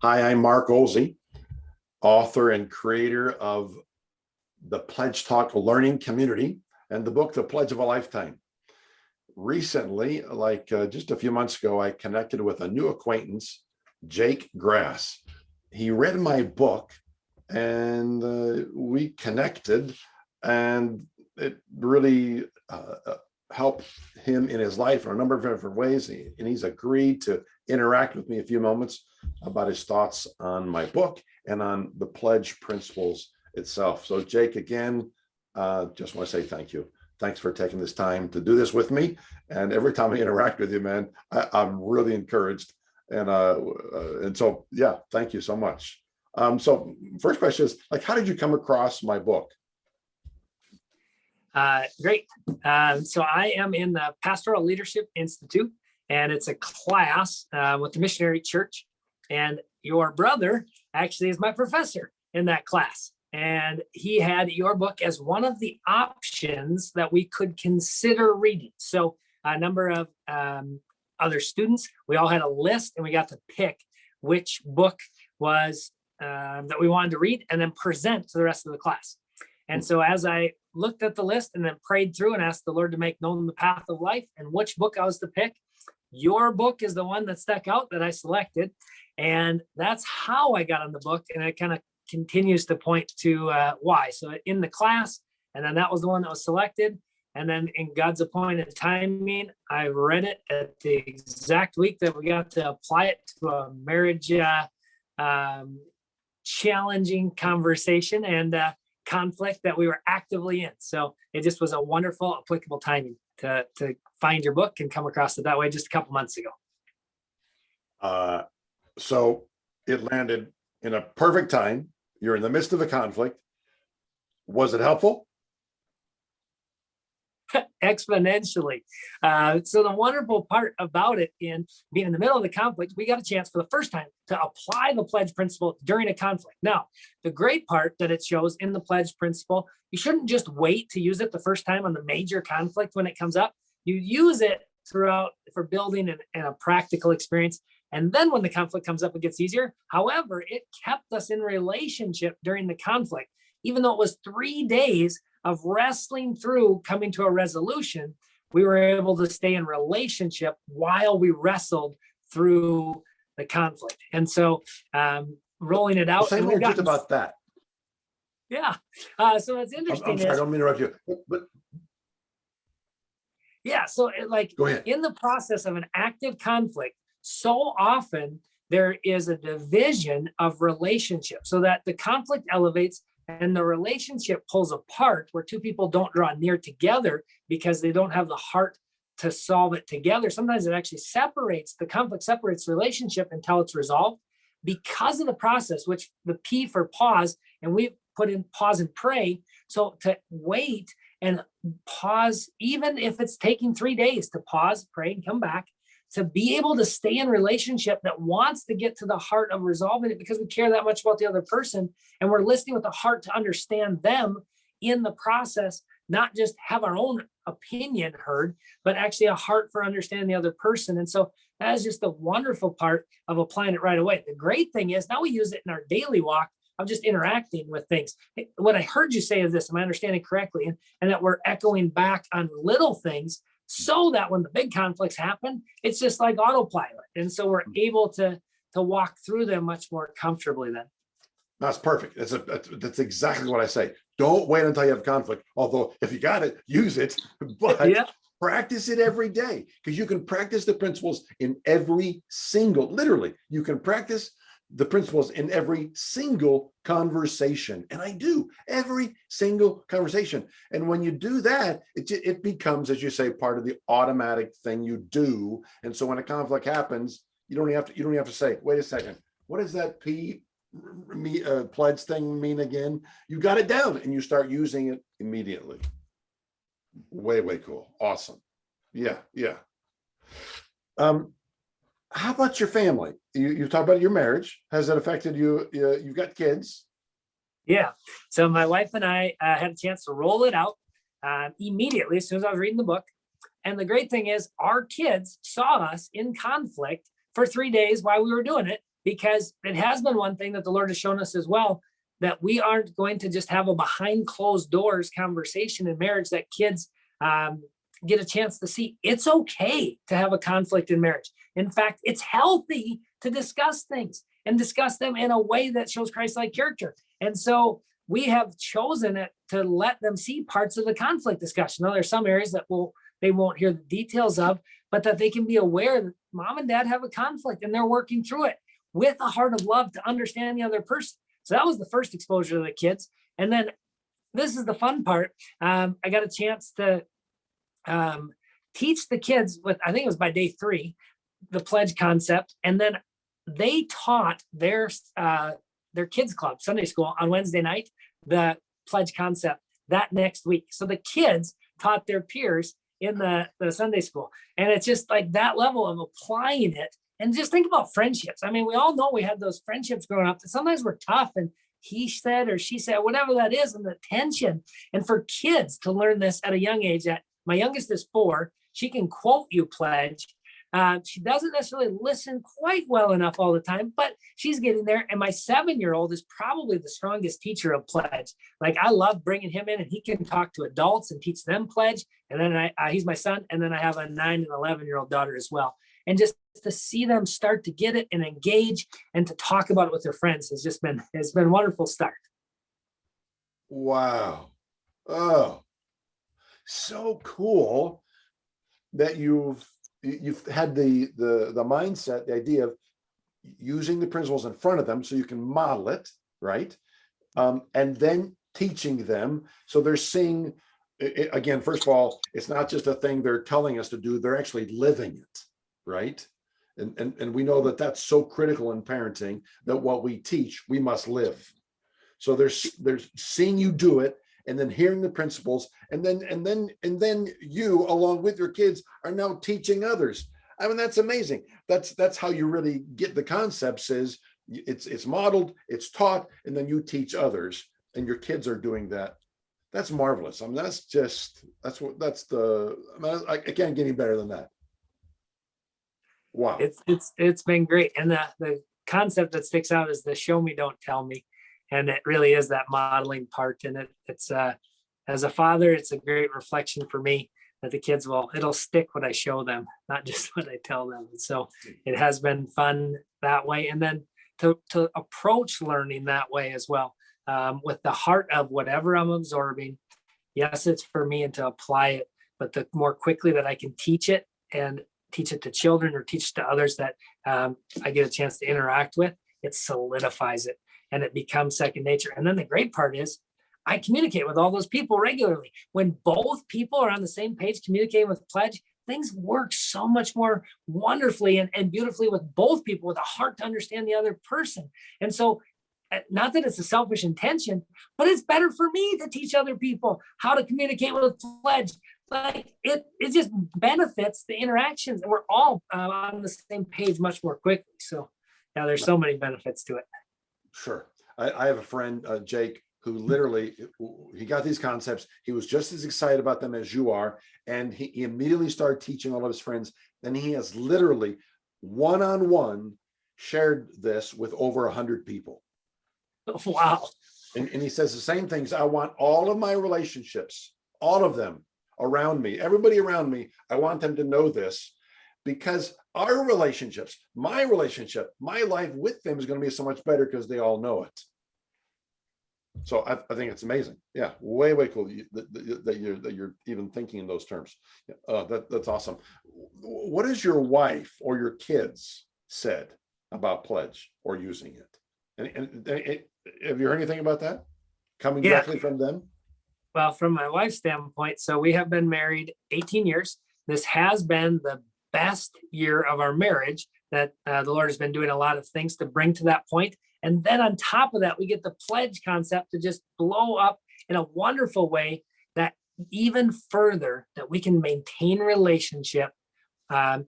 Hi, I'm Mark Oelze, author and creator of the PLEDGEtalk learning community and the book, The Pledge of a Lifetime. Recently, just a few months ago, I connected with a new acquaintance, Jake Grass. He read my book and we connected, and it really helped him in his life in a number of different ways. And he's agreed to interact with me a few moments about his thoughts on my book and on the pledge principles itself. So Jake, again, just want to say thank you. Thanks for taking this time to do this with me. And every time I interact with you, man, I'm really encouraged. And so, yeah, thank you so much. So first question is, how did you come across my book? Great. So I am in the Pastoral Leadership Institute, and it's a class with the Missionary Church. And your brother actually is my professor in that class. And he had your book as one of the options that we could consider reading. So a number of other students, we all had a list, and we got to pick which book was that we wanted to read and then present to the rest of the class. And so as I looked at the list and then prayed through and asked the Lord to make known the path of life and which book I was to pick, your book is the one that stuck out that I selected. And that's how I got on the book. And it kind of continues to point to why. So in the class, and then that was the one that was selected. And then in God's appointed timing, I read it at the exact week that we got to apply it to a marriage challenging conversation and conflict that we were actively in. So it just was a wonderful, applicable timing to find your book and come across it that way just a couple months ago. So it landed in a perfect time. You're in the midst of a conflict. Was it helpful? Exponentially. So the wonderful part about it, in being in the middle of the conflict, we got a chance for the first time to apply the pledge principle during a conflict. Now, the great part that it shows in the pledge principle, you shouldn't just wait to use it the first time on the major conflict when it comes up. You use it throughout for building and a practical experience. And then when the conflict comes up, it gets easier. However, it kept us in relationship during the conflict. Even though it was 3 days of wrestling through coming to a resolution, we were able to stay in relationship while we wrestled through the conflict. And so rolling it out. Say more just about that. Yeah. So what's interesting I'm sorry, I don't mean to interrupt you, but yeah, so go ahead. In the process of an active conflict, so often there is a division of relationship so that the conflict elevates and the relationship pulls apart, where two people don't draw near together because they don't have the heart to solve it together. Sometimes it actually separates, the conflict separates the relationship until it's resolved because of the process, which the P for pause, and we put in pause and pray. So to wait and pause, even if it's taking 3 days to pause, pray, and come back, to be able to stay in relationship that wants to get to the heart of resolving it because we care that much about the other person, and we're listening with the heart to understand them in the process, not just have our own opinion heard, but actually a heart for understanding the other person. And so that is just the wonderful part of applying it right away. The great thing is now we use it in our daily walk of just interacting with things. What I heard you say is this, am I understanding correctly? And that we're echoing back on little things, so that when the big conflicts happen, it's just like autopilot. And so we're able to walk through them much more comfortably then. That's perfect. That's exactly what I say. Don't wait until you have conflict. Although if you got it, use it, but yeah, practice it every day, because you can practice the principles in every single, literally, you can practice the principles in every single conversation. And I do every single conversation. And when you do that, it becomes, as you say, part of the automatic thing you do. And so when a conflict happens, you don't have to say, wait a second, what does that pledge thing mean again? You got it down and you start using it immediately. Way cool. Awesome. Yeah. How about your family? You talked about your marriage. Has that affected you? You've got kids. Yeah. So my wife and I had a chance to roll it out immediately as soon as I was reading the book. And the great thing is our kids saw us in conflict for 3 days while we were doing it. because it has been one thing that the Lord has shown us as well, that we aren't going to just have a behind closed doors conversation in marriage that kids get a chance to see. It's okay to have a conflict in marriage. In fact, it's healthy to discuss things and discuss them in a way that shows Christ-like character. And so we have chosen it to let them see parts of the conflict discussion. Now, there's some areas that they won't hear the details of, but that they can be aware that mom and dad have a conflict and they're working through it with a heart of love to understand the other person. So that was the first exposure to the kids. And then this is the fun part. I got a chance to teach the kids with, I think it was by day 3, the pledge concept. And then they taught their kids club, Sunday school, on Wednesday night, the pledge concept that next week. So the kids taught their peers in the Sunday school. And it's just like that level of applying it. And just think about friendships. I mean, we all know we had those friendships growing up that sometimes were tough, and he said or she said, whatever that is, and the tension. And for kids to learn this at a young age, that my youngest is 4, she can quote you pledge. She doesn't necessarily listen quite well enough all the time, but she's getting there. And my 7-year-old is probably the strongest teacher of pledge. Like, I love bringing him in, and he can talk to adults and teach them pledge. And then he's my son. And then I have a 9 and 11-year-old daughter as well. And just to see them start to get it and engage and to talk about it with their friends has been a wonderful start. Wow. Oh, so cool that you've had the mindset, the idea of using the principles in front of them so you can model it, right? And then teaching them. So they're seeing, again, first of all, it's not just a thing they're telling us to do, they're actually living it, right? And we know that that's so critical in parenting, that what we teach, we must live. So there's seeing you do it, and then hearing the principles, and then you, along with your kids, are now teaching others. I mean, that's amazing. That's how you really get the concepts. Is it's modeled, it's taught, and then you teach others, and your kids are doing that. That's marvelous. I mean, I can't get any better than that. Wow. It's been great. And the concept that sticks out is the show me, don't tell me. And it really is that modeling part. And it's as a father, it's a great reflection for me that the kids it'll stick what I show them, not just what I tell them. And so it has been fun that way. And then to approach learning that way as well, with the heart of whatever I'm absorbing. Yes, it's for me, and to apply it, but the more quickly that I can teach it and teach it to children or teach to others that I get a chance to interact with, it solidifies it and it becomes second nature. And then the great part is I communicate with all those people regularly. When both people are on the same page communicating with pledge, things work so much more wonderfully and beautifully with both people, with a heart to understand the other person. And so, not that it's a selfish intention, but it's better for me to teach other people how to communicate with pledge. Like it just benefits the interactions, and we're all on the same page much more quickly. So yeah, there's so many benefits to it. Sure. I have a friend, Jake, who literally, he got these concepts. He was just as excited about them as you are. And he immediately started teaching all of his friends. And he has literally one-on-one shared this with over 100 people. Wow. And he says the same things. I want all of my relationships, all of them around me, everybody around me, I want them to know this, because our relationships, my relationship, my life with them is going to be so much better because they all know it. So I think it's amazing. Yeah, way cool that you're even thinking in those terms. That's awesome. What has your wife or your kids said about pledge or using it? And have you heard anything about that coming directly from them? Well, from my wife's standpoint, so we have been married 18 years. This has been the best year of our marriage, that the Lord has been doing a lot of things to bring to that point. And then on top of that, we get the pledge concept to just blow up in a wonderful way, that even further, that we can maintain relationship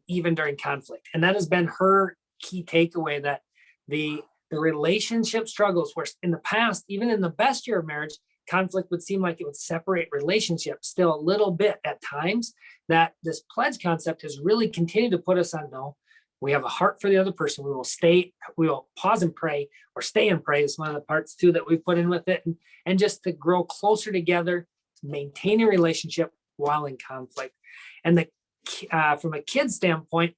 even during conflict. And that has been her key takeaway, that the relationship struggles, where in the past, even in the best year of marriage, conflict would seem like it would separate relationships still a little bit at times, that this pledge concept has really continued to put us on, no, We have a heart for the other person. We will pause and pray, or stay and pray is one of the parts too that we put in with it. And just to grow closer together, to maintain a relationship while in conflict. And from a kid's standpoint,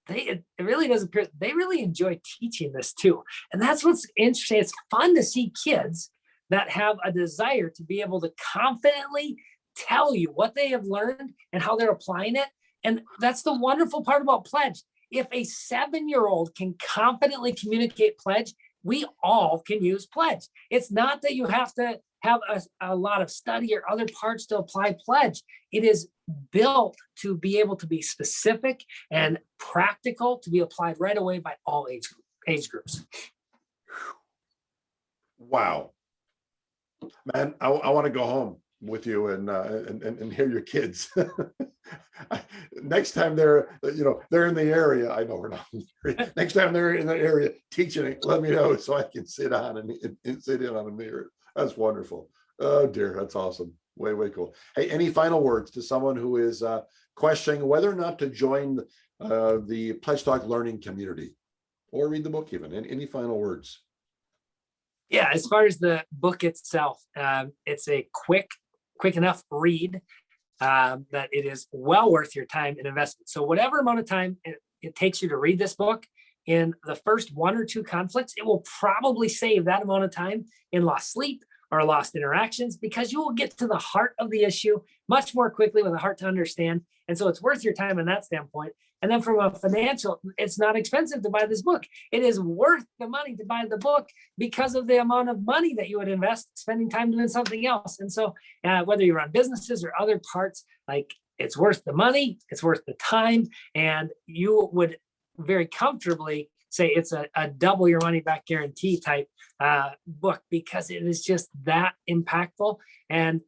it really does appear they really enjoy teaching this too. And that's what's interesting. It's fun to see kids that have a desire to be able to confidently tell you what they have learned and how they're applying it. And that's the wonderful part about Pledge. If a 7-year-old can confidently communicate Pledge, we all can use Pledge. It's not that you have to have a lot of study or other parts to apply Pledge. It is built to be able to be specific and practical, to be applied right away by all age groups. Wow, man, I want to go home with you and hear your kids. Next time they're in the area. I know we're not. Next time they're in the area teaching it, let me know so I can sit down and sit in on a mirror. That's wonderful. Oh dear, that's awesome. Way cool. Hey, any final words to someone who is questioning whether or not to join the Pledge Talk learning community or read the book even? Any final words? Yeah, as far as the book itself, it's a quick enough read that it is well worth your time and investment. So whatever amount of time it takes you to read this book, in the first 1 or 2 conflicts, it will probably save that amount of time in lost sleep or lost interactions, because you will get to the heart of the issue much more quickly with a heart to understand. And so it's worth your time in that standpoint. And then from a financial, it's not expensive to buy this book. It is worth the money to buy the book because of the amount of money that you would invest spending time doing something else. And so whether you run businesses or other parts, like, it's worth the money, it's worth the time, and you would very comfortably say it's a double your money back guarantee type book, because it is just that impactful. And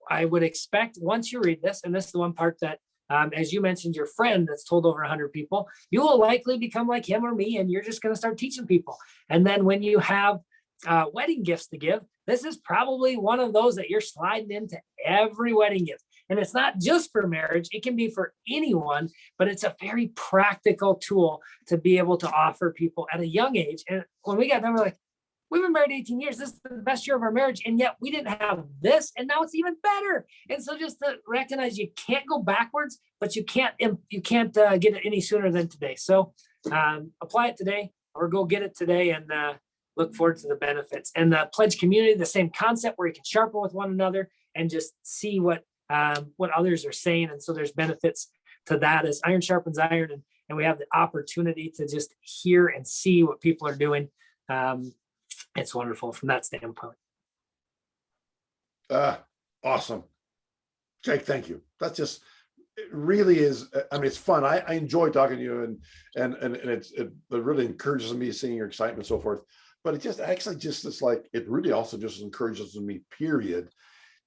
I would expect once you read this, and this is the one part that, as you mentioned, your friend that's told over 100 people, you will likely become like him or me, and you're just going to start teaching people. And then when you have wedding gifts to give, this is probably one of those that you're sliding into every wedding gift. And it's not just for marriage, it can be for anyone, but it's a very practical tool to be able to offer people at a young age. And when we got done, we're like, we've been married 18 years. This is the best year of our marriage. And yet we didn't have this. And now it's even better. And so just to recognize you can't go backwards, but you can't get it any sooner than today. So apply it today, or go get it today, and look forward to the benefits. And the Pledge community, the same concept, where you can sharpen with one another and just see what others are saying. And so there's benefits to that, as iron sharpens iron, and we have the opportunity to just hear and see what people are doing. It's wonderful from that standpoint. Awesome. Jake, thank you. That's just, it really is. I mean, it's fun. I enjoy talking to you, and it really encourages me, seeing your excitement and so forth. But it just actually just, it's like, it really also just encourages me, period,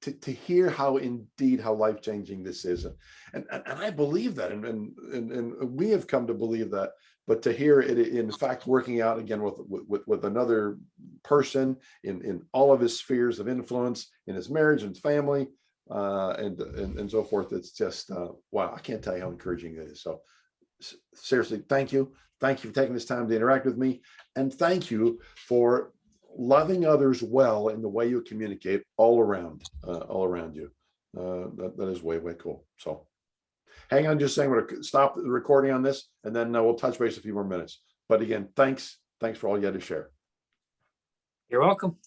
to hear how life-changing this is. And I believe that, and we have come to believe that. But to hear it in fact working out again with another person in all of his spheres of influence, in his marriage and family, and so forth, it's just wow, I can't tell you how encouraging it is. So seriously, thank you for taking this time to interact with me, and thank you for loving others well in the way you communicate all around you. That is way cool. So hang on just a second. I'm going to stop the recording on this, and then we'll touch base a few more minutes. But again, thanks for all you had to share. You're welcome.